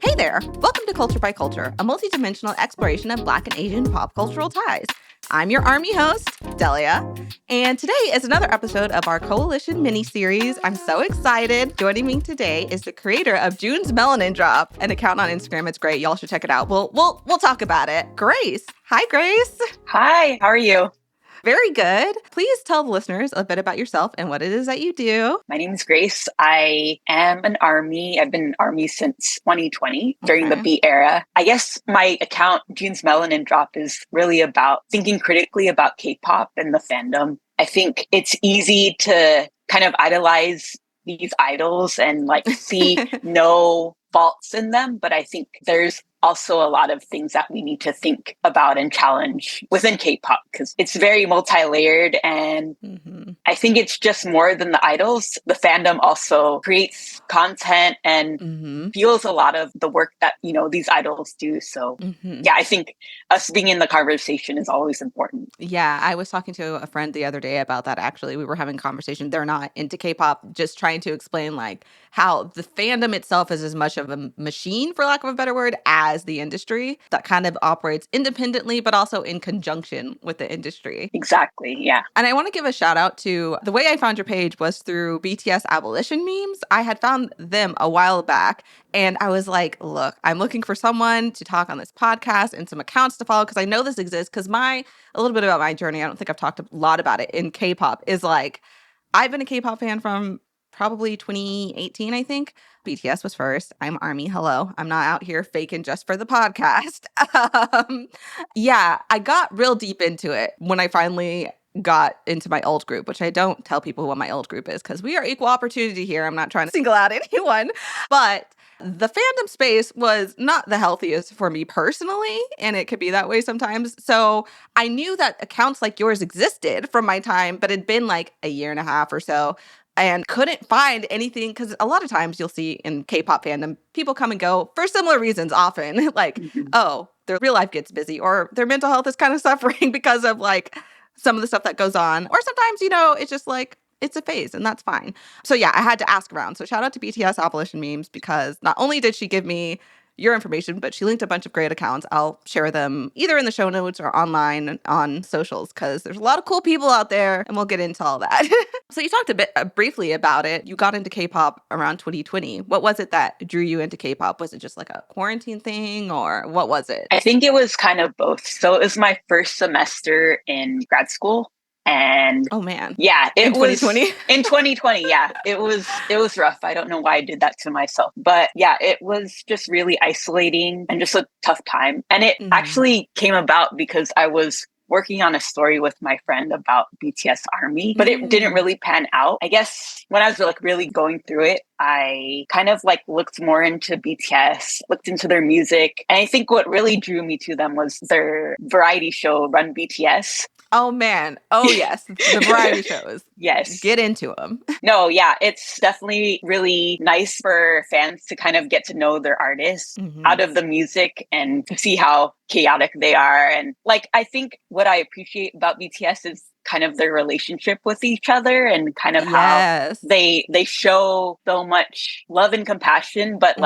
Hey there! Welcome to Culture by Culture, a multidimensional exploration of Black and Asian pop cultural ties. I'm your Army host, Delia, and today is another episode of our Coalition mini-series. I'm so excited. Joining me today is the creator of joonsmelanindrop, an account on Instagram. It's great. Y'all should check it out. We'll talk about it. Grace. Hi, Grace. Hi, how are you? Very good. Please tell the listeners a bit about yourself and what it is that you do. My name is Grace. I am an Army. I've been an Army since 2020 during the B era. I guess my account, joonsmelanindrop, is really about thinking critically about K-pop and the fandom. I think it's easy to kind of idolize these idols and see no faults in them, but I think there's also a lot of things that we need to think about and challenge within K-pop because it's very multi-layered, and I think it's just more than the idols. The fandom also creates content and fuels a lot of the work that, these idols do. So yeah, I think us being in the conversation is always important. Yeah, I was talking to a friend the other day about that, actually. We were having a conversation. They're not into K-pop, just trying to explain how the fandom itself is as much of a machine, for lack of a better word, as the industry that kind of operates independently, but also in conjunction with the industry. Exactly, yeah. And I want to give a shout out to, the way I found your page was through BTS abolition memes. I had found them a while back, and I was like, look, I'm looking for someone to talk on this podcast and some accounts to follow because I know this exists. Because a little bit about my journey, I don't think I've talked a lot about it in K-pop, is I've been a K-pop fan from probably 2018, I think. BTS was first. I'm Army. Hello. I'm not out here faking just for the podcast. Yeah, I got real deep into it when I finally got into my old group, which I don't tell people what my old group is because we are equal opportunity here. I'm not trying to single out anyone, but the fandom space was not the healthiest for me personally, and it could be that way sometimes. So I knew that accounts like yours existed from my time, but it'd been a year and a half or so, and couldn't find anything because a lot of times you'll see in K-pop fandom, people come and go for similar reasons often. Oh, their real life gets busy or their mental health is kind of suffering because of some of the stuff that goes on. Or sometimes, it's just it's a phase, and that's fine. So yeah, I had to ask around. So shout out to BTS abolition memes, because not only did she give me your information, but she linked a bunch of great accounts. I'll share them either in the show notes or online on socials, because there's a lot of cool people out there, and we'll get into all that. So you talked a bit briefly about it. You got into K-pop around 2020. What was it that drew you into K-pop? Was it just a quarantine thing, or what was it? I think it was kind of both. So it was my first semester in grad school. And oh man, yeah, in 2020. In 2020, yeah, it was rough. I don't know why I did that to myself, but yeah, it was just really isolating and just a tough time. And it actually came about because I was working on a story with my friend about BTS Army, but it didn't really pan out. I guess when I was really going through it, I kind of looked more into BTS, looked into their music. And I think what really drew me to them was their variety show, Run BTS. Oh, man. Oh, yes. The variety shows. Yes. Get into them. No, yeah. It's definitely really nice for fans to kind of get to know their artists out of the music and to see how chaotic they are. And I think what I appreciate about BTS is kind of their relationship with each other and kind of how they show so much love and compassion, but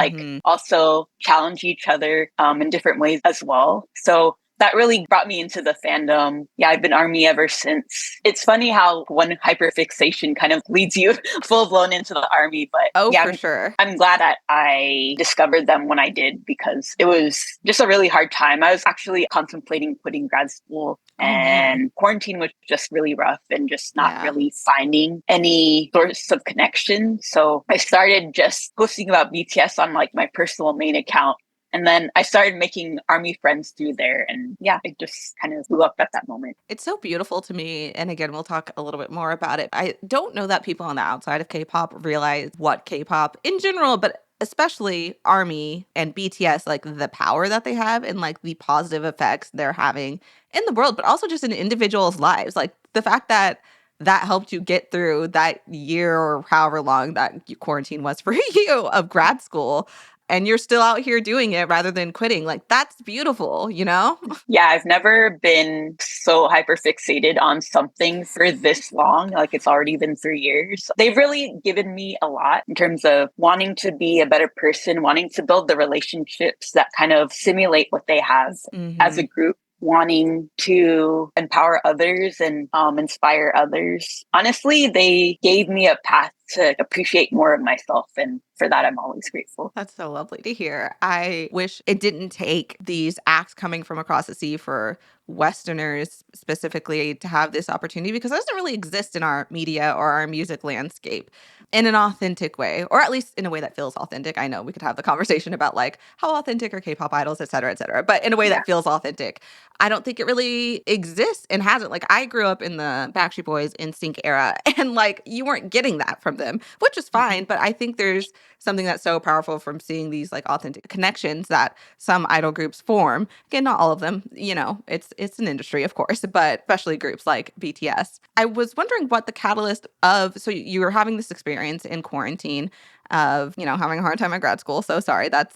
also challenge each other in different ways as well. So that really brought me into the fandom. Yeah, I've been Army ever since. It's funny how one hyperfixation kind of leads you full blown into the Army. But yeah, for sure. I'm glad that I discovered them when I did, because it was just a really hard time. I was actually contemplating quitting grad school, and quarantine was just really rough and just not really finding any source of connection. So I started just posting about BTS on my personal main account. And then I started making Army friends through there. And yeah, it just kind of blew up at that moment. It's so beautiful to me. And again, we'll talk a little bit more about it. I don't know that people on the outside of K-pop realize what K-pop in general, but especially Army and BTS, the power that they have and the positive effects they're having in the world, but also just in individuals' lives. The fact that helped you get through that year or however long that quarantine was for you of grad school. and you're still out here doing it rather than quitting. Like, that's beautiful, you know? Yeah, I've never been so hyper fixated on something for this long. Like it's already been 3 years. They've really given me a lot in terms of wanting to be a better person, wanting to build the relationships that kind of simulate what they have as a group, wanting to empower others and inspire others. Honestly, they gave me a path to appreciate more of myself. And for that, I'm always grateful. That's so lovely to hear. I wish it didn't take these acts coming from across the sea for Westerners specifically to have this opportunity, because it doesn't really exist in our media or our music landscape in an authentic way, or at least in a way that feels authentic. I know we could have the conversation about like how authentic are K-pop idols, et cetera, but in a way Yeah. that feels authentic. I don't think it really exists and hasn't. Like, I grew up in the Backstreet Boys NSYNC era, and like you weren't getting that from them, which is fine. But I think there's something that's so powerful from seeing these like authentic connections that some idol groups form. Again, not all of them, you know, it's an industry, of course, but especially groups like BTS. I was wondering what the catalyst of, so you were having this experience in quarantine of, you know, having a hard time at grad school. So sorry, that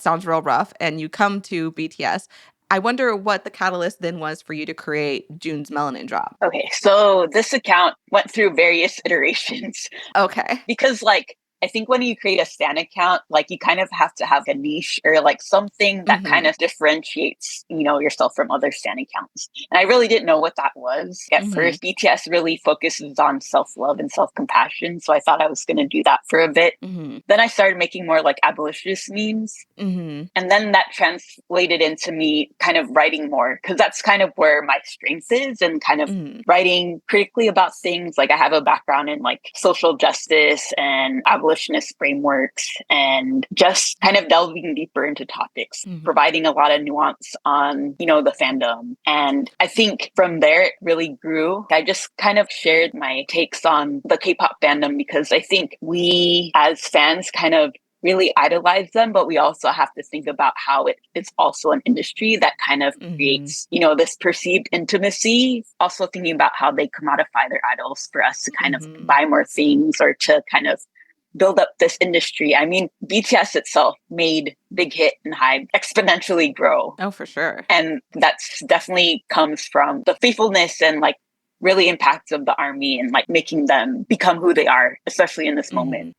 sounds real rough. And you come to BTS. I wonder what the catalyst then was for you to create joonsmelanindrop. Okay, so this account went through various iterations Okay. because like I think when you create a Stan account, like you kind of have to have a niche or like something that kind of differentiates, yourself from other Stan accounts. And I really didn't know what that was at first. BTS really focuses on self-love and self-compassion. So I thought I was going to do that for a bit. Then I started making more like abolitionist memes. And then that translated into me kind of writing more, because that's kind of where my strength is, and kind of writing critically about things. Like I have a background in like social justice and abolitionist frameworks, and just kind of delving deeper into topics, providing a lot of nuance on, the fandom. And I think from there, it really grew. I just kind of shared my takes on the K-pop fandom, because I think we as fans kind of really idolize them, but we also have to think about how it is also an industry that kind of creates, this perceived intimacy. Also thinking about how they commodify their idols for us to kind of buy more things, or to kind of build up this industry. I mean, BTS itself made Big Hit and Hype exponentially grow. Oh, for sure. And that's definitely comes from the faithfulness and like really impacts of the ARMY, and like making them become who they are, especially in this moment.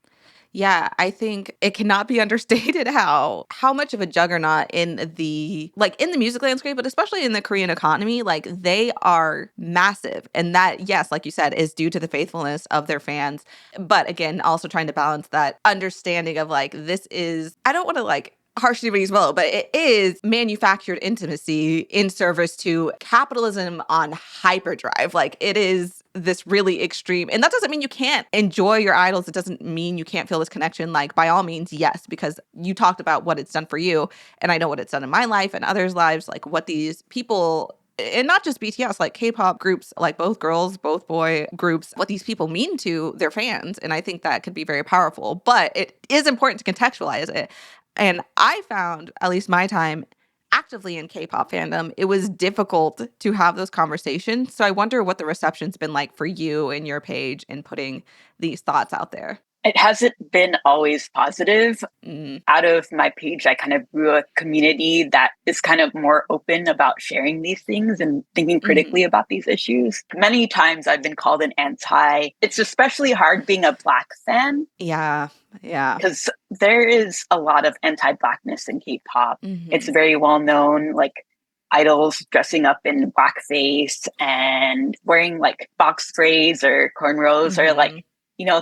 Yeah, I think it cannot be understated how much of a juggernaut in the music landscape, but especially in the Korean economy, like they are massive. And that, yes, like you said, is due to the faithfulness of their fans. But again, also trying to balance that understanding of like, this is, I don't want to like harsh anybody's well, but it is manufactured intimacy in service to capitalism on hyperdrive. Like it is this really extreme, and that doesn't mean you can't enjoy your idols. It doesn't mean you can't feel this connection. Like by all means, yes, because you talked about what it's done for you, and I know what it's done in my life and others' lives, like what these people, and not just BTS, like K-pop groups, like both girls, both boy groups, what these people mean to their fans. And I think that could be very powerful, but it is important to contextualize it. And I found, at least my time actively in K-pop fandom, it was difficult to have those conversations. So I wonder what the reception's been like for you and your page in putting these thoughts out there. It hasn't been always positive. Out of my page, I kind of grew a community that is kind of more open about sharing these things and thinking critically about these issues. Many times I've been called an anti. It's especially hard being a Black fan. Yeah. Because there is a lot of anti-Blackness in K-pop. It's very well known, like idols dressing up in blackface and wearing like box braids or cornrows, or like,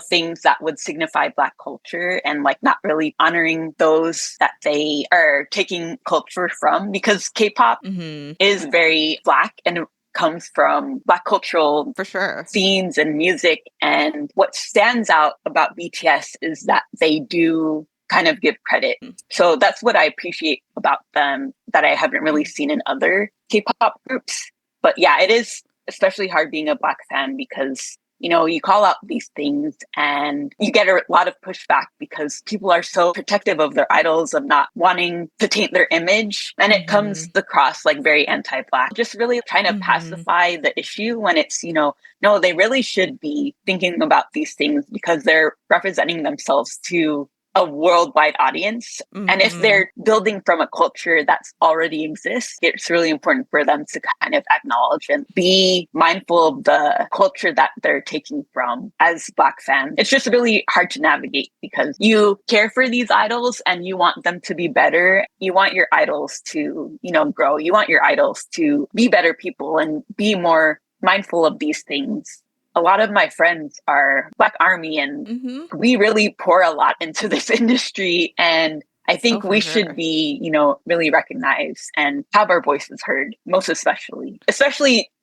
things that would signify Black culture, and like not really honoring those that they are taking culture from, because K-pop is very Black and comes from Black cultural for sure scenes and music. And what stands out about BTS is that they do kind of give credit. So that's what I appreciate about them that I haven't really seen in other K-pop groups. But yeah, it is especially hard being a Black fan, because you call out these things and you get a lot of pushback, because people are so protective of their idols, of not wanting to taint their image. And it comes across like very anti-Black, just really trying to pacify the issue, when it's, no, they really should be thinking about these things, because they're representing themselves to a worldwide audience. And if Mm-hmm. they're building from a culture that's already exists, it's really important for them to kind of acknowledge and be mindful of the culture that they're taking from as Black fans. It's just really hard to navigate because you care for these idols and you want them to be better. You want your idols to, grow. You want your idols to be better people and be more mindful of these things. A lot of my friends are Black Army, and Mm-hmm. we really pour a lot into this industry. And I Oh, think for we should sure. be, really recognized and have our voices heard, most especially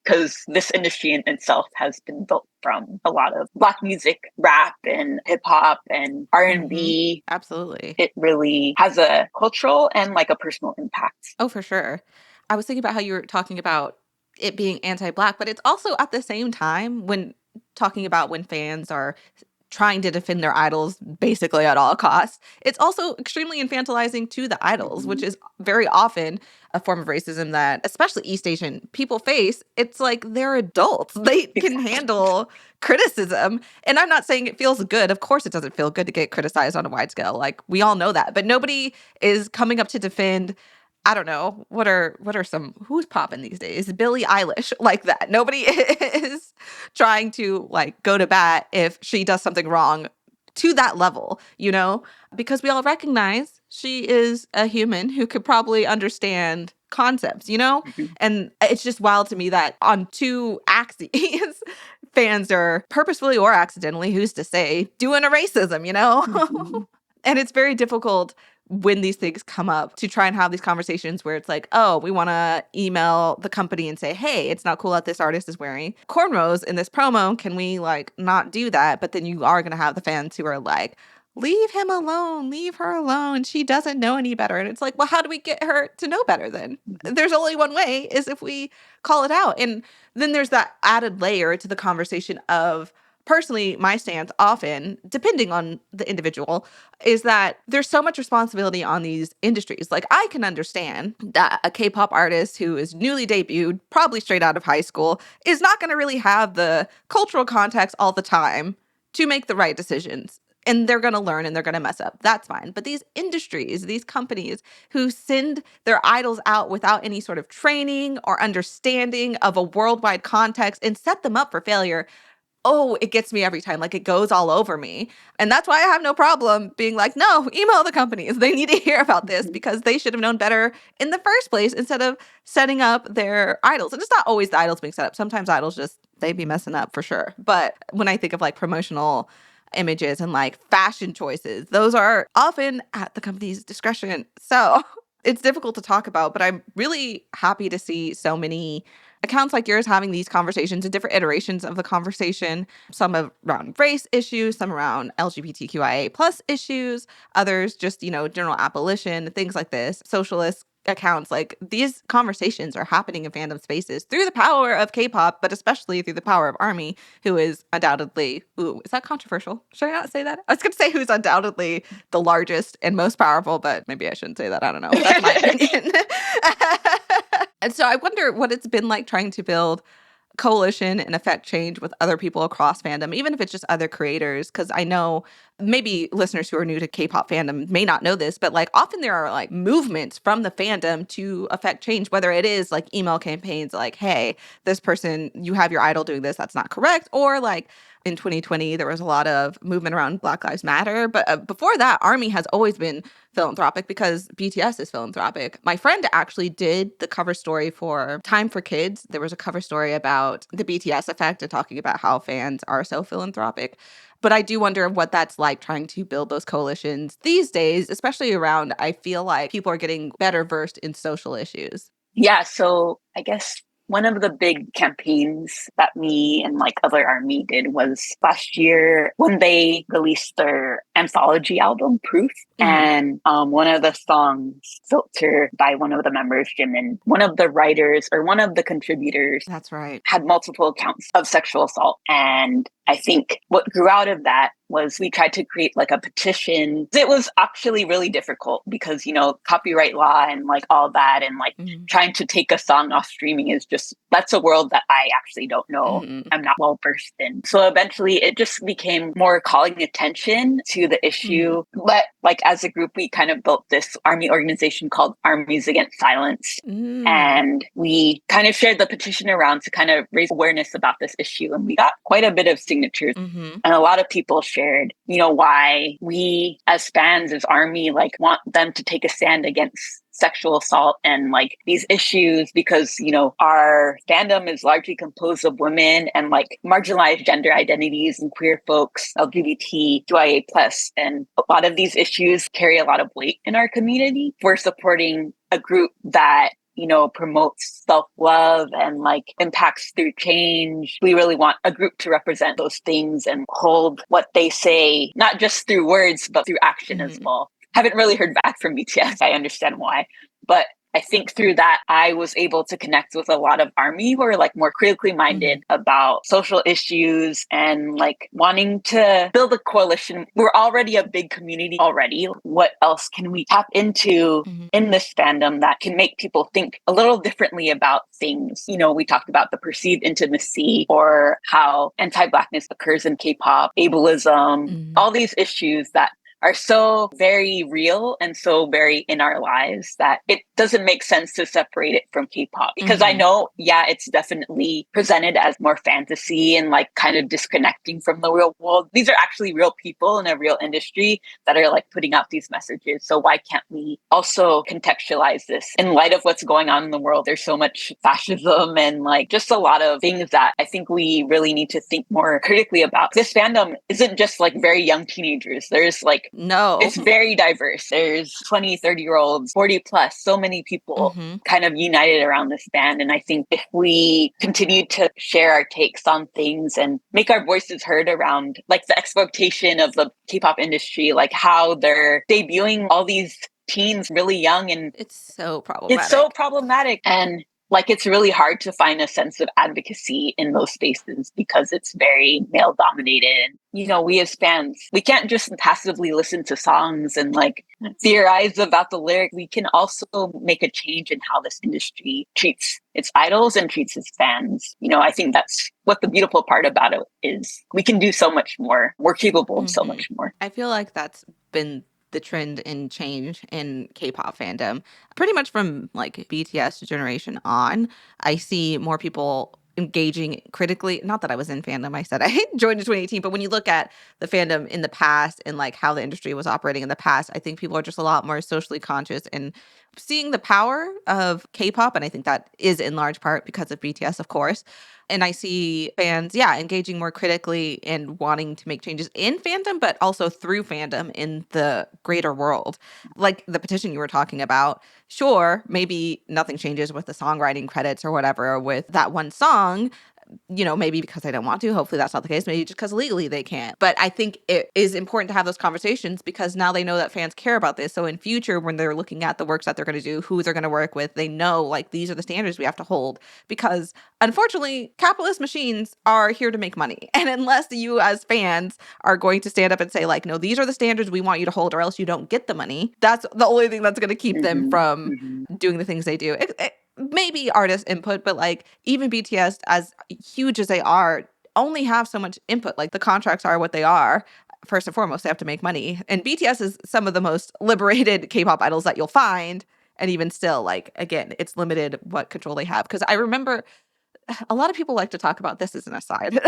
because this industry in itself has been built from a lot of Black music, rap and hip hop and Mm-hmm. R&B. Absolutely. It really has a cultural and like a personal impact. Oh, for sure. I was thinking about how you were talking about it being anti-Black, but it's also at the same time when talking about when fans are trying to defend their idols basically at all costs. It's also extremely infantilizing to the idols, which Mhm. is very often a form of racism that especially East Asian people face. It's like they're adults. They can Exactly. handle criticism. And I'm not saying it feels good. Of course it doesn't feel good to get criticized on a wide scale. Like we all know that. But nobody is coming up to defend. I don't know. What are some who's popping these days? Billie Eilish like that. Nobody is trying to like go to bat if she does something wrong to that level, because we all recognize she is a human who could probably understand concepts. Mhm. And it's just wild to me that on two axes, fans are purposefully or accidentally, who's to say, doing a racism. Mhm. And it's very difficult when these things come up to try and have these conversations where it's like, oh, we want to email the company and say, hey, it's not cool that this artist is wearing cornrows in this promo. Can we like not do that? But then you are going to have the fans who are like, leave him alone, leave her alone. She doesn't know any better. And it's like, well, how do we get her to know better then? Mhm. There's only one way is if we call it out. And then there's that added layer to the conversation of personally, my stance often, depending on the individual, is that there's so much responsibility on these industries. Like, I can understand that a K pop artist who is newly debuted, probably straight out of high school, is not going to really have the cultural context all the time to make the right decisions. And they're going to learn and they're going to mess up. That's fine. But these industries, these companies who send their idols out without any sort of training or understanding of a worldwide context and set them up for failure, oh, it gets me every time. Like, it goes all over me. And that's why I have no problem being like, no, email the companies. They need to hear about this Mhm. because they should have known better in the first place instead of setting up their idols. And it's not always the idols being set up. Sometimes idols just, they be messing up for sure. But when I think of like promotional images and like fashion choices, those are often at the company's discretion. So it's difficult to talk about, but I'm really happy to see so many accounts like yours having these conversations and different iterations of the conversation, some around race issues, some around LGBTQIA plus issues, others just, general abolition, things like this, socialist accounts. Like, these conversations are happening in fandom spaces through the power of K-pop, but especially through the power of ARMY, who is undoubtedly, ooh, is that controversial? Should I not say that? I was going to say who's undoubtedly the largest and most powerful, but maybe I shouldn't say that. I don't know. That's my opinion. And so I wonder what it's been like trying to build coalition and affect change with other people across fandom, even if it's just other creators. Because I know maybe listeners who are new to K-pop fandom may not know this, but like often there are like movements from the fandom to affect change, whether it is like email campaigns like, hey, this person, you have your idol doing this, that's not correct. Or like in 2020, there was a lot of movement around Black Lives Matter. But before that, ARMY has always been philanthropic because BTS is philanthropic. My friend actually did the cover story for Time for Kids. There was a cover story about the BTS effect and talking about how fans are so philanthropic. But I do wonder what that's like trying to build those coalitions these days, especially around, I feel like people are getting better versed in social issues. Yeah, so I guess one of the big campaigns that me and like other army did was last year when they released their anthology album Proof. Mhm. And one of the songs, Filter, by one of the members, Jimin, one of the writers or one of the contributors That's right. had multiple accounts of sexual assault. And I think what grew out of that was we tried to create like a petition. It was actually really difficult because, copyright law and like all that, and like trying to take a song off streaming is just, that's a world that I actually don't know. I'm not well versed in. So eventually it just became more calling attention to the issue. But like as a group, we kind of built this army organization called Armies Against Silence. And we kind of shared the petition around to kind of raise awareness about this issue. And we got quite a bit of signatures. And a lot of people shared, why we as fans, as ARMY, like want them to take a stand against sexual assault and like these issues because, our fandom is largely composed of women and like marginalized gender identities and queer folks, LGBTQIA+. And a lot of these issues carry a lot of weight in our community. We're supporting a group that promotes self-love and like impacts through change. We really want a group to represent those things and hold what they say, not just through words, but through action as well. Haven't really heard back from BTS. I understand why. But I think through that, I was able to connect with a lot of ARMY who are like more critically minded about social issues and like wanting to build a coalition. We're already a big community already. What else can we tap into in this fandom that can make people think a little differently about things? We talked about the perceived intimacy or how anti-Blackness occurs in K-pop, ableism, all these issues that are so very real and so very in our lives that it doesn't make sense to separate it from K-pop. Because I know, it's definitely presented as more fantasy and like kind of disconnecting from the real world. These are actually real people in a real industry that are like putting out these messages. So why can't we also contextualize this in light of what's going on in the world? There's so much fascism and like just a lot of things that I think we really need to think more critically about. This fandom isn't just like very young teenagers. There's like, it's very diverse. There's 20, 30-year-olds, 40 plus, so many people kind of united around this band. And I think if we continue to share our takes on things and make our voices heard around like the exploitation of the K-pop industry, like how they're debuting all these teens really young, and it's so problematic. And like, it's really hard to find a sense of advocacy in those spaces because it's very male dominated. We as fans, we can't just passively listen to songs and like theorize about the lyric. We can also make a change in how this industry treats its idols and treats its fans. I think that's what the beautiful part about it is. We can do so much more. We're capable of so much more. I feel like that's been the trend and change in K-pop fandom pretty much from like BTS generation on. I see more people engaging critically. Not that I was in fandom. I said I joined in 2018, but when you look at the fandom in the past and like how the industry was operating in the past, I think people are just a lot more socially conscious and seeing the power of K-pop. And I think that is in large part because of BTS, of course. And I see fans, engaging more critically and wanting to make changes in fandom, but also through fandom in the greater world. Like the petition you were talking about, sure, maybe nothing changes with the songwriting credits or whatever with that one song, maybe because they don't want to. Hopefully that's not the case. Maybe just because legally they can't. But I think it is important to have those conversations because now they know that fans care about this. So in future, when they're looking at the works that they're going to do, who they're going to work with, they know like these are the standards we have to hold. Because unfortunately, capitalist machines are here to make money. And unless you as fans are going to stand up and say like, no, these are the standards we want you to hold or else you don't get the money, that's the only thing that's going to keep them from doing the things they do. Maybe artist input, but like even BTS, as huge as they are, only have so much input. Like the contracts are what they are. First and foremost, they have to make money. And BTS is some of the most liberated K-pop idols that you'll find. And even still, like, again, it's limited what control they have. Because I remember a lot of people like to talk about, this as an aside,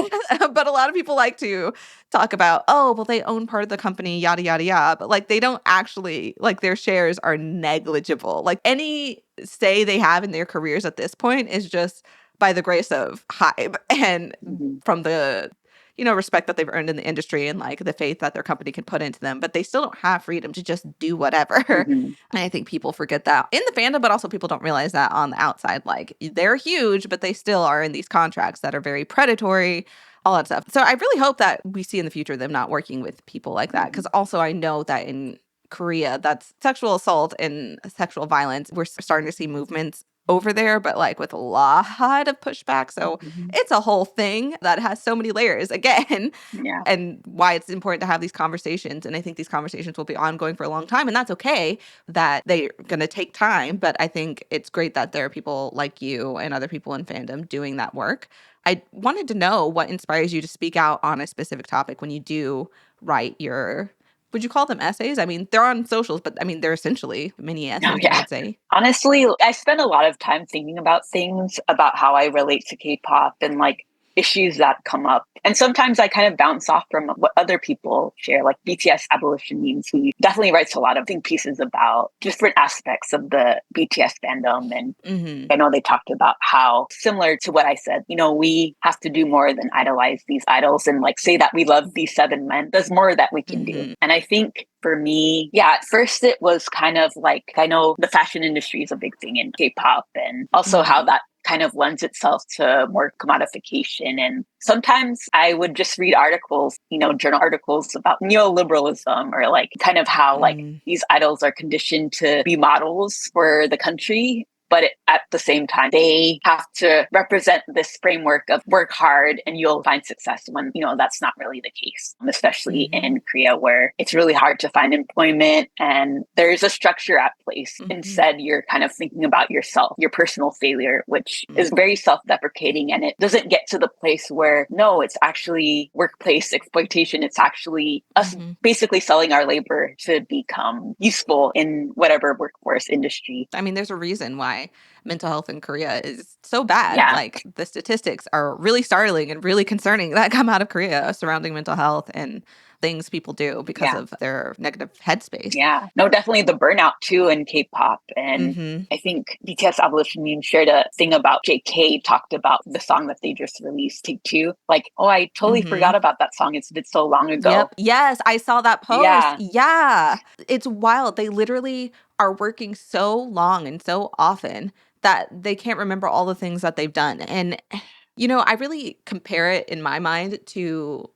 but a lot of people like to talk about, oh, well, they own part of the company, yada, yada, yada. But like, they don't actually, like, their shares are negligible. Like any say they have in their careers at this point is just by the grace of HYBE and from the, respect that they've earned in the industry and like the faith that their company can put into them, but they still don't have freedom to just do whatever. And I think people forget that in the fandom, but also people don't realize that on the outside, like they're huge, but they still are in these contracts that are very predatory, all that stuff. So I really hope that we see in the future them not working with people like that. Because also I know that in Korea, that's sexual assault and sexual violence. We're starting to see movements over there, but like with a lot of pushback. So it's a whole thing that has so many layers again, Yeah. and why it's important to have these conversations. And I think these conversations will be ongoing for a long time. And that's okay that they're going to take time. But I think it's great that there are people like you and other people in fandom doing that work. I wanted to know what inspires you to speak out on a specific topic when you do write your, would you call them essays? I mean, they're on socials, but I mean, they're essentially mini Oh, essays, I yeah. would say. Honestly, I spend a lot of time thinking about things, about how I relate to K-pop and like issues that come up. And sometimes I kind of bounce off from what other people share, like BTS Abolition Memes, who definitely writes a lot of think pieces about different aspects of the BTS fandom. And I know they talked about how, similar to what I said, we have to do more than idolize these idols and like say that we love these seven men. There's more that we can do. And I think for me, yeah, at first it was kind of like, I know the fashion industry is a big thing in K-pop, and also how that kind of lends itself to more commodification. And sometimes I would just read articles, journal articles about neoliberalism, or like kind of how like these idols are conditioned to be models for the country. But at the same time, they have to represent this framework of work hard and you'll find success when, that's not really the case, especially in Korea, where it's really hard to find employment and there's a structure at place. Instead, you're kind of thinking about yourself, your personal failure, which is very self-deprecating. And it doesn't get to the place where, no, it's actually workplace exploitation. It's actually us basically selling our labor to become useful in whatever workforce industry. I mean, there's a reason why mental health in Korea is so bad. Yeah. Like, the statistics are really startling and really concerning that come out of Korea surrounding mental health and things people do because of their negative headspace. Yeah. No, definitely the burnout too in K-pop. And I think BTS Abolition Meme shared a thing about JK talked about the song that they just released, Take Two. Like, oh, I totally forgot about that song. It's been so long ago. Yep. Yes, I saw that post. Yeah. It's wild. They literally are working so long and so often that they can't remember all the things that they've done. And, I really compare it in my mind to,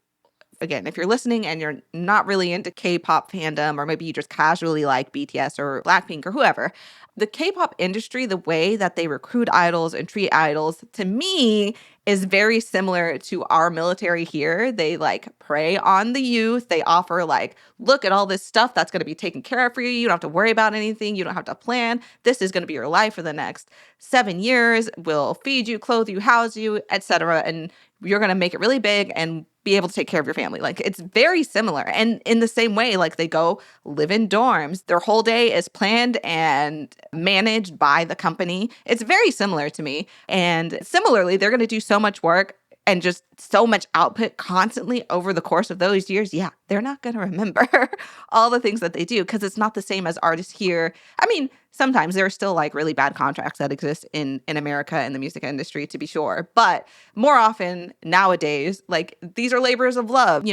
again, if you're listening and you're not really into K-pop fandom, or maybe you just casually like BTS or Blackpink or whoever, the K-pop industry, the way that they recruit idols and treat idols, to me, is very similar to our military here. They like prey on the youth. They offer like, look at all this stuff that's going to be taken care of for you. You don't have to worry about anything. You don't have to plan. This is going to be your life for the next 7 years. We'll feed you, clothe you, house you, etc. And you're going to make it really big and be able to take care of your family. Like, it's very similar. And in the same way, like, they go live in dorms. Their whole day is planned and managed by the company. It's very similar to me. And similarly, they're going to do so much work and just so much output constantly over the course of those years. Yeah, they're not going to remember all the things that they do because it's not the same as artists here. I mean, sometimes there are still like really bad contracts that exist in America in the music industry, to be sure. But more often nowadays, like, these are labors of love.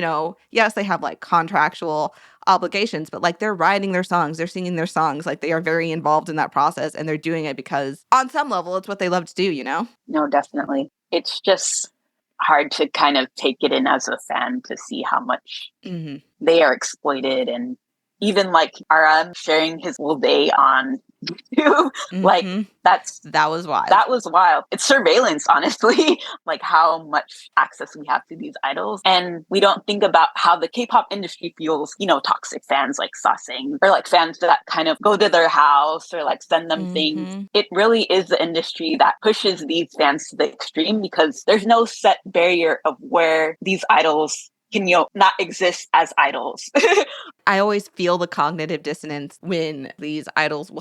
Yes, they have like contractual obligations, but like, they're writing their songs, they're singing their songs, like, they are very involved in that process, and they're doing it because on some level it's what they love to do. No, definitely. It's just hard to kind of take it in as a fan to see how much they are exploited. And even like RM sharing his whole day on YouTube, like that was wild. That was wild. It's surveillance, honestly, like how much access we have to these idols. And we don't think about how the K-pop industry feels, toxic fans like Sasaeng, or like fans that kind of go to their house or like send them things. It really is the industry that pushes these fans to the extreme because there's no set barrier of where these idols can, not exist as idols. I always feel the cognitive dissonance when these idols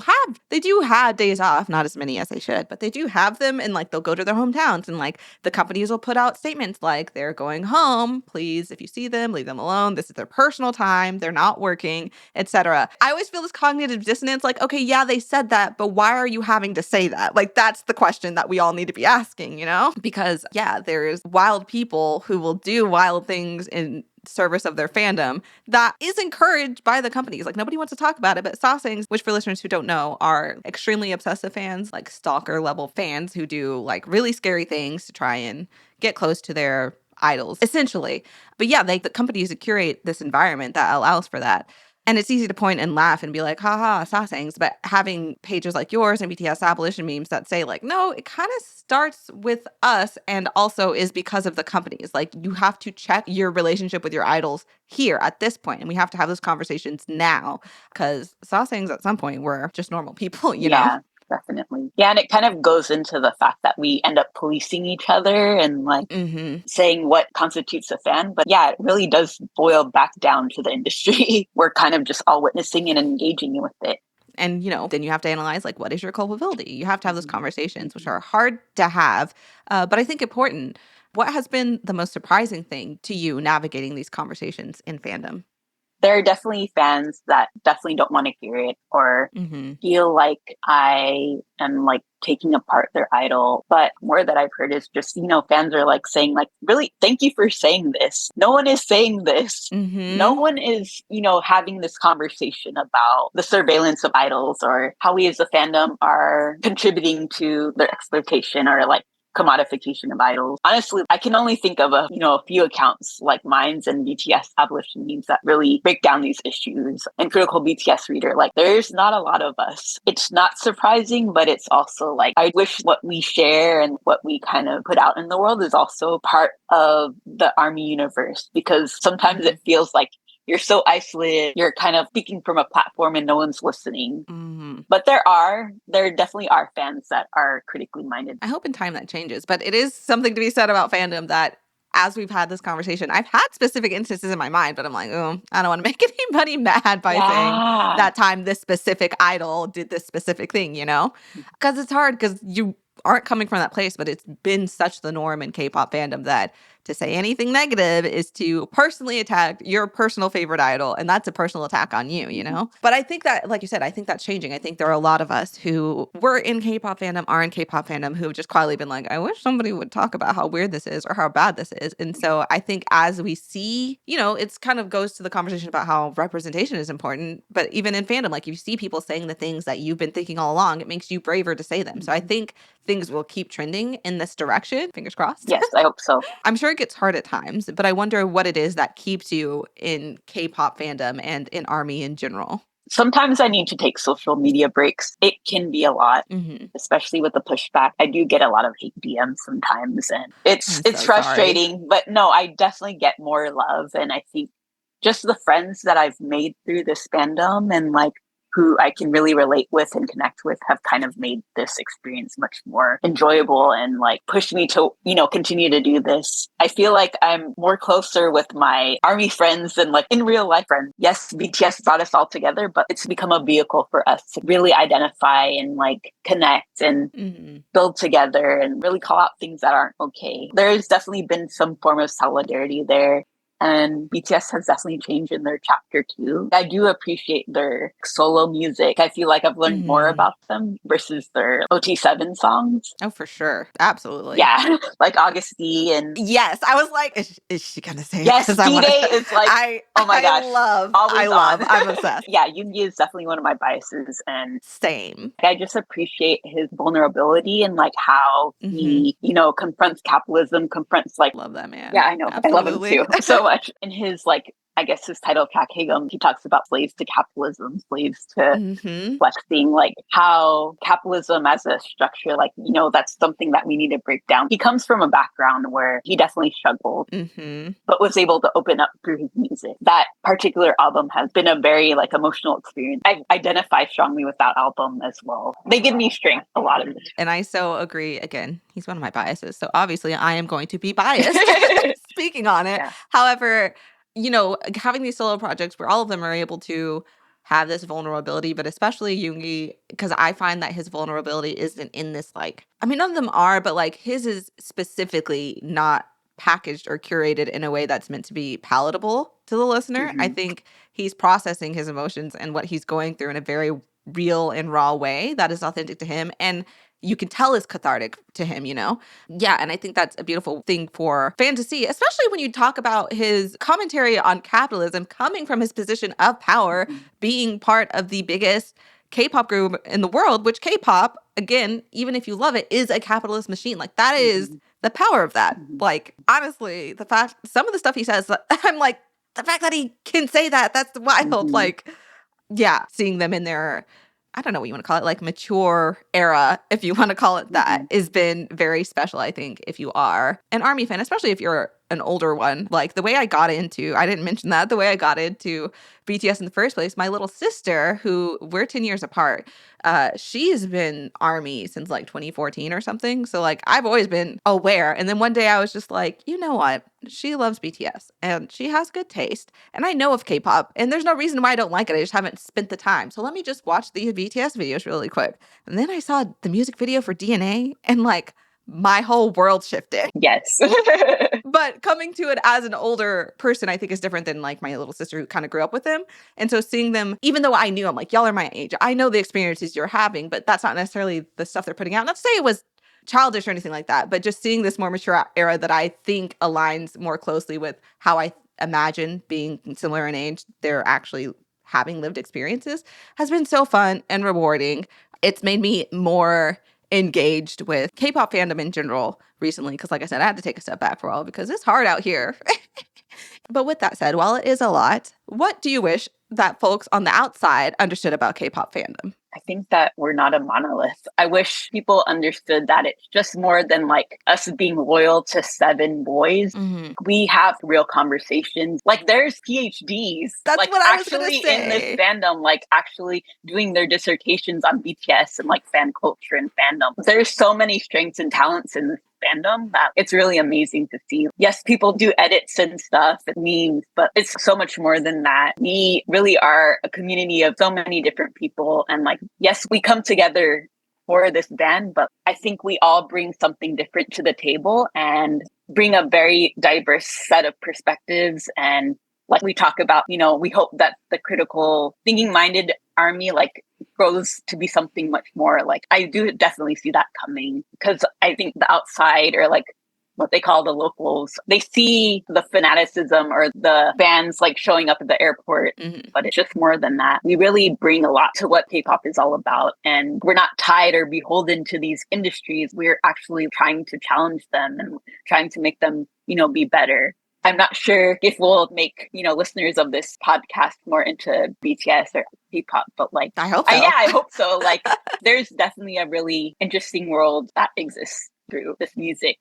they do have days off, not as many as they should, but they do have them, and like, they'll go to their hometowns, and like, the companies will put out statements like, they're going home, please, if you see them, leave them alone, this is their personal time, they're not working, etc. I always feel this cognitive dissonance, like, okay, yeah, they said that, but why are you having to say that? Like, that's the question that we all need to be asking, because yeah, there's wild people who will do wild things in service of their fandom that is encouraged by the companies. Like, nobody wants to talk about it, but Sasaengs, which for listeners who don't know, are extremely obsessive fans, like stalker level fans who do like really scary things to try and get close to their idols, essentially. But yeah, the companies curate this environment that allows for that. And it's easy to point and laugh and be like, haha, Sasaengs. But having pages like yours and BTS abolition memes that say, like, no, it kind of starts with us and also is because of the companies. Like, you have to check your relationship with your idols here at this point, and we have to have those conversations now because Sasaengs at some point were just normal people, you know? Yeah, definitely. Yeah, and it kind of goes into the fact that we end up policing each other and like Mm-hmm. saying what constitutes a fan. But yeah, it really does boil back down to the industry. We're kind of just all witnessing and engaging with it. And, then you have to analyze, like, what is your culpability? You have to have those Mhm. conversations, which Mhm. are hard to have, but I think important. What has been the most surprising thing to you navigating these conversations in fandom? There are definitely fans that definitely don't want to hear it or Mm-hmm. feel like I am like taking apart their idol. But more that I've heard is just, fans are like saying like, really, thank you for saying this. No one is saying this. No Mm-hmm. one is, having this conversation about the surveillance of idols or how we as a fandom are contributing to their exploitation or like commodification of idols. Honestly, I can only think of a few accounts like mine's and BTS abolition memes that really break down these issues. And critical BTS reader, like there's not a lot of us. It's not surprising, but it's also like I wish what we share and what we kind of put out in the world is also part of the ARMY universe because sometimes Mm-hmm. it feels like you're so isolated, you're kind of speaking from a platform and no one's listening. Mm-hmm. But there definitely are fans that are critically minded. I hope in time that changes, but it is something to be said about fandom that as we've had this conversation, I've had specific instances in my mind, but I'm like, oh, I don't want to make anybody mad by saying Yeah. that time this specific idol did this specific thing, Because it's hard because you aren't coming from that place, but it's been such the norm in K-pop fandom that to say anything negative is to personally attack your personal favorite idol, and that's a personal attack on you. But I think that, like you said, I think that's changing. I think there are a lot of us who were in K-pop fandom, are in K-pop fandom, who have just quietly been like, I wish somebody would talk about how weird this is or how bad this is. And so I think as we see, it's kind of goes to the conversation about how representation is important. But even in fandom, like if you see people saying the things that you've been thinking all along, it makes you braver to say them. So I think things will keep trending in this direction. Fingers crossed. Yes, I hope so. I'm sure it gets hard at times, but I wonder what it is that keeps you in K-pop fandom and in ARMY in general. Sometimes I need to take social media breaks. It can be a lot, Mm-hmm. especially with the pushback. I do get a lot of hate DMs sometimes, and it's I'm it's so sorry. frustrating. But no, I definitely get more love, and I think just the friends that I've made through this fandom and like who I can really relate with and connect with have kind of made this experience much more enjoyable and like pushed me to, continue to do this. I feel like I'm more closer with my ARMY friends than like in real life friends. Yes, BTS brought us all together, but it's become a vehicle for us to really identify and like connect and Mm-hmm. build together and really call out things that aren't okay. There's definitely been some form of solidarity there. And BTS has definitely changed in their chapter too. I do appreciate their solo music. I feel like I've learned more Mm-hmm. about them versus their OT7 songs. Oh, for sure. Absolutely. Yeah, like August D and Yes, I was like, is she gonna say it? yes, Because I want D-Day to. is like, I oh my I gosh, love, I always love, on. I'm obsessed. Yeah, Yoongi is definitely one of my biases. And Same. I just appreciate his vulnerability and like how Mm-hmm. he, confronts capitalism, confronts like, Love that man. yeah, I know. I love him Absolutely. too so much. In his like, I guess his title track, Hagum, he talks about slaves to capitalism, slaves to Mm-hmm. flexing, like how capitalism as a structure, like, that's something that we need to break down. He comes from a background where he definitely struggled, Mm-hmm. but was able to open up through his music. That particular album has been a very like emotional experience. I identify strongly with that album as well. They give me strength, a lot of it. And I so agree. Again, he's one of my biases. So obviously I am going to be biased speaking on it. Yeah. However, having these solo projects where all of them are able to have this vulnerability, but especially Yoongi, because I find that his vulnerability isn't in this like, I mean, none of them are, but like his is specifically not packaged or curated in a way that's meant to be palatable to the listener. I Mhm. think he's processing his emotions and what he's going through in a very real and raw way that is authentic to him. And you can tell is cathartic to him. Yeah, and I think that's a beautiful thing for fans to see, especially when you talk about his commentary on capitalism coming from his position of power, Mhm. being part of the biggest K-pop group in the world, which K-pop, again, even if you love it, is a capitalist machine. Like that is Mhm. the power of that. Mhm. Like honestly, the fact some of the stuff he says, I'm like, the fact that he can say that, that's wild. Like, yeah, seeing them in their, I don't know what you want to call it, like mature era, if you want to call it that, has been very special, I think, if you are an ARMY fan, especially if you're an older one. Like the way I got into, I didn't mention that, the way I got into BTS in the first place, my little sister, who we're 10 years apart, she's been ARMY since like 2014 or something. So like I've always been aware. And then one day I was just like, you know what? She loves BTS and she has good taste. And I know of K-pop and there's no reason why I don't like it. I just haven't spent the time. So let me just watch the BTS videos really quick. And then I saw the music video for DNA and like my whole world shifted. Yes. But coming to it as an older person, I think is different than like my little sister who kind of grew up with them. And so seeing them, even though I knew, I'm like, y'all are my age. I know the experiences you're having, but that's not necessarily the stuff they're putting out. Not to say it was childish or anything like that, but just seeing this more mature era that I think aligns more closely with how I imagine being similar in age, they're actually having lived experiences, has been so fun and rewarding. It's made me more engaged with K-pop fandom in general recently, because like I said, I had to take a step back for a while because it's hard out here. But with that said, while it is a lot, what do you wish that folks on the outside understood about K-pop fandom? I think that we're not a monolith. I wish people understood that it's just more than like us being loyal to 7 boys. We have real conversations. Like there's PhDs. That's like what I was gonna actually in this say. fandom, like actually doing their dissertations on BTS and like fan culture and fandom. There's so many strengths and talents in this fandom that it's really amazing to see. Yes, people do edits and stuff and memes, but it's so much more than that. We really are a community of so many different people. And like, yes, we come together for this band, but I think we all bring something different to the table and bring a very diverse set of perspectives. And like we talk about, we hope that the critical thinking minded ARMY like grows to be something much more. Like I do definitely see that coming, because I think the outside, or like what they call the locals, they see the fanaticism or the bands like showing up at the airport, but it's just more than that. We really bring a lot to what K-pop is all about, and we're not tied or beholden to these industries. We're actually trying to challenge them and trying to make them, be better. I'm not sure if we'll make, listeners of this podcast more into BTS or K-pop, but like, I hope so. I hope so. Like, there's definitely a really interesting world that exists through this music.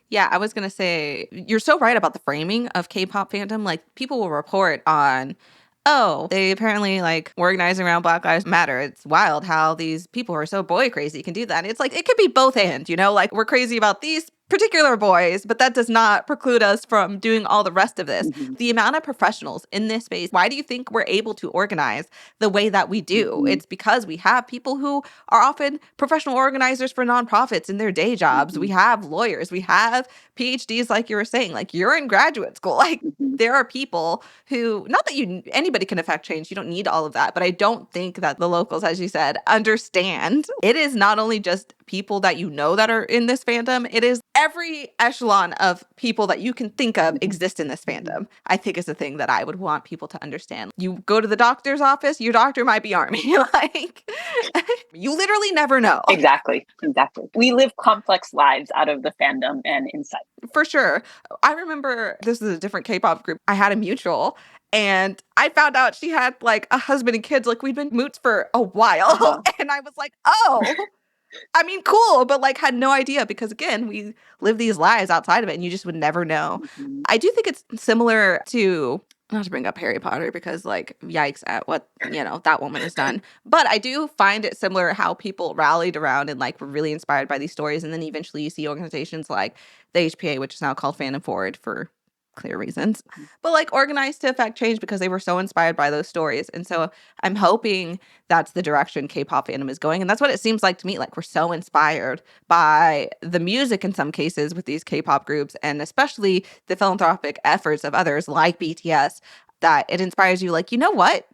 Yeah, I was going to say, you're so right about the framing of K-pop fandom. Like, people will report on, oh, they apparently like organizing around Black Lives Matter. It's wild how these people who are so boy crazy can do that. And it's like, it could be both and, like we're crazy about these particular boys, but that does not preclude us from doing all the rest of this. The amount of professionals in this space, why do you think we're able to organize the way that we do? It's because we have people who are often professional organizers for nonprofits in their day jobs. We have lawyers, we have PhDs, like you were saying, like you're in graduate school. Like there are people who, not that anybody can affect change, you don't need all of that, but I don't think that the locals, as you said, understand. It is not only just people that that are in this fandom, it is every echelon of people that you can think of exist in this fandom. I think is the thing that I would want people to understand. You go to the doctor's office, your doctor might be ARMY. Like, you literally never know. Exactly. We live complex lives out of the fandom and inside. For sure. I remember, this is a different K-pop group, I had a mutual, and I found out she had like a husband and kids. Like we'd been moots for a while. And I was like, oh, I mean, cool, but like had no idea, because again, we live these lives outside of it and you just would never know. I do think it's similar to, not to bring up Harry Potter because like, yikes at what, that woman has done. But I do find it similar how people rallied around and like were really inspired by these stories. And then eventually you see organizations like the HPA, which is now called Fandom Forward for clear reasons, but like organized to affect change because they were so inspired by those stories. And so I'm hoping that's the direction K-pop fandom is going. And that's what it seems like to me. Like we're so inspired by the music in some cases with these K-pop groups, and especially the philanthropic efforts of others like BTS, that it inspires you like, you know what?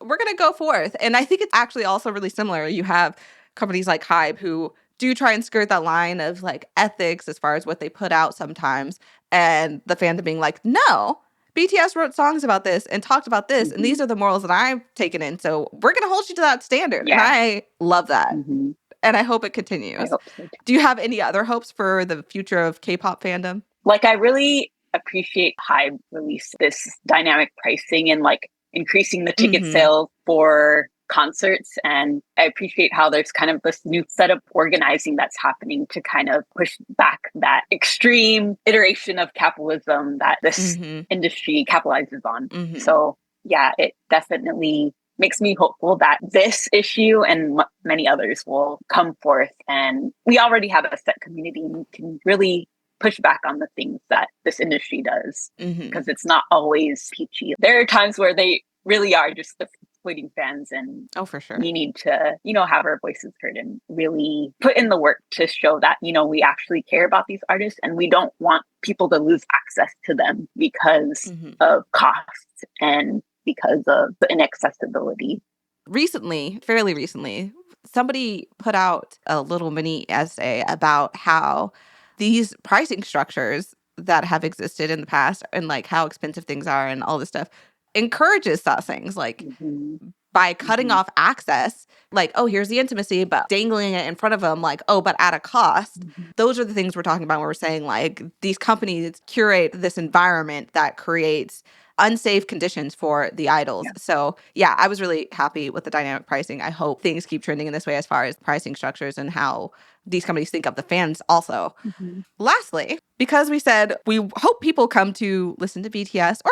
We're going to go forth. And I think it's actually also really similar. You have companies like Hybe who do try and skirt that line of like ethics as far as what they put out sometimes, and the fandom being like, no, BTS wrote songs about this and talked about this, and these are the morals that I've taken in, so we're going to hold you to that standard. And I love that. And I hope it continues. I hope so too. Do you have any other hopes for the future of K-pop fandom? Like, I really appreciate HYBE release this dynamic pricing and like increasing the ticket Mm-hmm. sales for concerts. And I appreciate how there's kind of this new set of organizing that's happening to kind of push back that extreme iteration of capitalism that this Mm-hmm. industry capitalizes on. Mm-hmm. So yeah, it definitely makes me hopeful that this issue and many others will come forth. And we already have a set community and we can really push back on the things that this industry does, because it's not always peachy. There are times where they really are just exploiting fans, and Oh, for sure. we need to, have our voices heard and really put in the work to show that, we actually care about these artists and we don't want people to lose access to them because of costs and because of the inaccessibility. Fairly recently, somebody put out a little mini essay about how these pricing structures that have existed in the past and like how expensive things are and all this stuff encourages Sasaengs, like by cutting off access, like, oh, here's the intimacy, but dangling it in front of them, like, oh, but at a cost. Those are the things we're talking about where we're saying, like, these companies curate this environment that creates unsafe conditions for the idols. Yeah. So, yeah, I was really happy with the dynamic pricing. I hope things keep trending in this way as far as pricing structures and how these companies think of the fans also. Lastly, because we said we hope people come to listen to BTS or,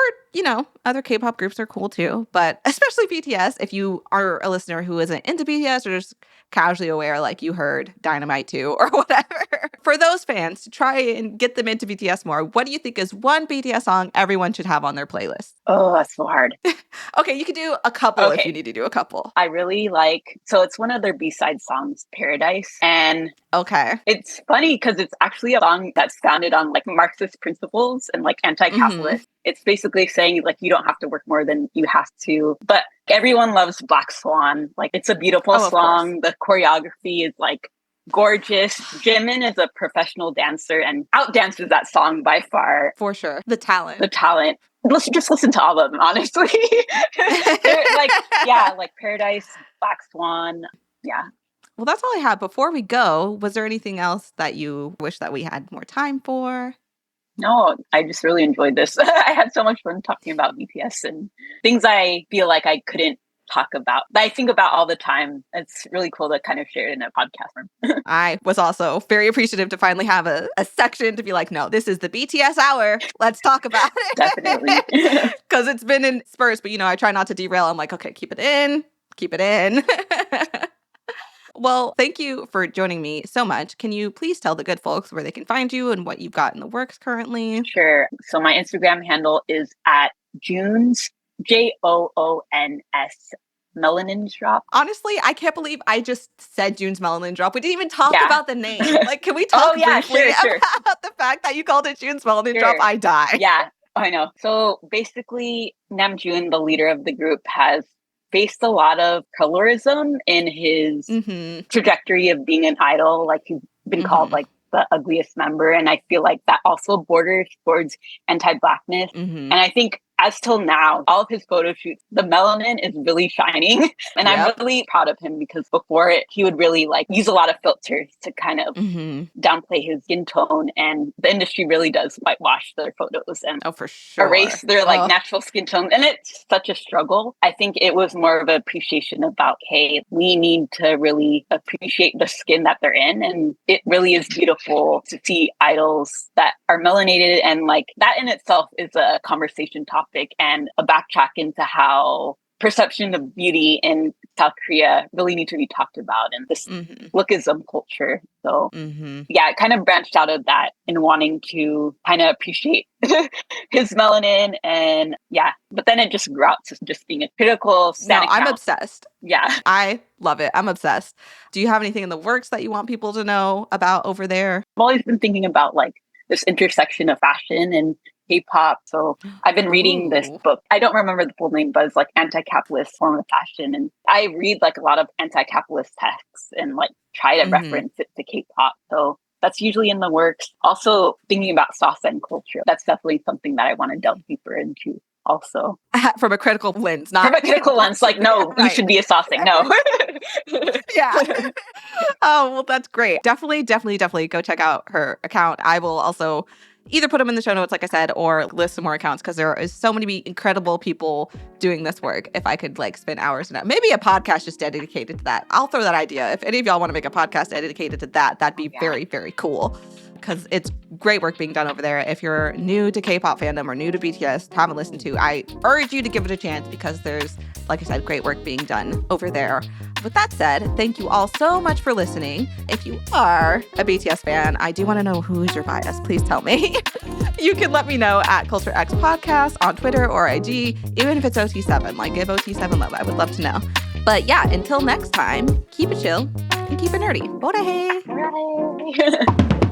other K-pop groups are cool too, but especially BTS, if you are a listener who isn't into BTS or just casually aware, like you heard Dynamite 2 or whatever. For those fans, to try and get them into BTS more, what do you think is one BTS song everyone should have on their playlist? Oh, that's so hard. Okay, you can do a couple if you need to do a couple. I really so it's one of their B-side songs, Paradise. And okay, it's funny because it's actually a song that's founded on like Marxist principles and like anti-capitalist. It's basically saying like you don't have to work more than you have to. But everyone loves Black Swan. Like it's a beautiful song. The choreography is like gorgeous. Jimin is a professional dancer and outdances that song by far. For sure. The talent. Let's just listen to all of them, honestly. like Paradise, Black Swan. Yeah. Well, that's all I had. Before we go, was there anything else that you wish that we had more time for? No, I just really enjoyed this. I had so much fun talking about BTS and things I feel like I couldn't talk about, that I think about all the time. It's really cool to kind of share it in a podcast form. I was also very appreciative to finally have a section to be like, no, this is the BTS hour. Let's talk about it. Definitely. Because it's been in spurts, but I try not to derail. I'm like, okay, keep it in. Well, thank you for joining me so much. Can you please tell the good folks where they can find you and what you've got in the works currently? Sure. So my Instagram handle is at Joons, JOONS, melanindrop. Honestly, I can't believe I just said joonsmelanindrop. We didn't even talk about the name. Like, can we talk briefly about the fact that you called it joonsmelanindrop? Sure. I die. Yeah, I know. So basically, Namjoon, the leader of the group, has faced a lot of colorism in his trajectory of being an idol. Like he's been called like the ugliest member. And I feel like that also borders towards anti-Blackness. And I think as till now, all of his photo shoots, the melanin is really shining. And I'm really proud of him because before it, he would really like use a lot of filters to kind of downplay his skin tone. And the industry really does whitewash their photos and for sure. erase their like natural skin tone. And it's such a struggle. I think it was more of an appreciation about, hey, we need to really appreciate the skin that they're in. And it really is beautiful to see idols that are melanated. And like that in itself is a conversation topic and a backtrack into how perception of beauty in South Korea really need to be talked about in this Lookism culture. So yeah, it kind of branched out of that in wanting to kind of appreciate his melanin. And yeah, but then it just grew out to just being a critical No, I'm obsessed. Yeah. I love it. I'm obsessed. Do you have anything in the works that you want people to know about over there? I've always been thinking about like this intersection of fashion and K-pop. So I've been reading this book. I don't remember the full name, but it's like anti-capitalist form of fashion. And I read like a lot of anti-capitalist texts and like try to reference it to K-pop. So that's usually in the works. Also thinking about Sasaeng culture. That's definitely something that I want to delve deeper into also. From a critical lens, not... From a critical lens, like, no, you should be a Sasaeng. No. Yeah. Oh, well, that's great. Definitely go check out her account. I will also... either put them in the show notes, like I said, or list some more accounts because there is so many incredible people doing this work. If I could like spend hours in it, maybe a podcast just dedicated to that. I'll throw that idea. If any of y'all want to make a podcast dedicated to that, that'd be very, very cool. Because it's great work being done over there. If you're new to K-pop fandom or new to BTS, haven't listened to, I urge you to give it a chance because there's, like I said, great work being done over there. With that said, thank you all so much for listening. If you are a BTS fan, I do want to know who's your bias. Please tell me. You can let me know at CultureX Podcast on Twitter or IG, even if it's OT7. Like, give OT7 love. I would love to know. But yeah, until next time, keep it chill and keep it nerdy. Bye.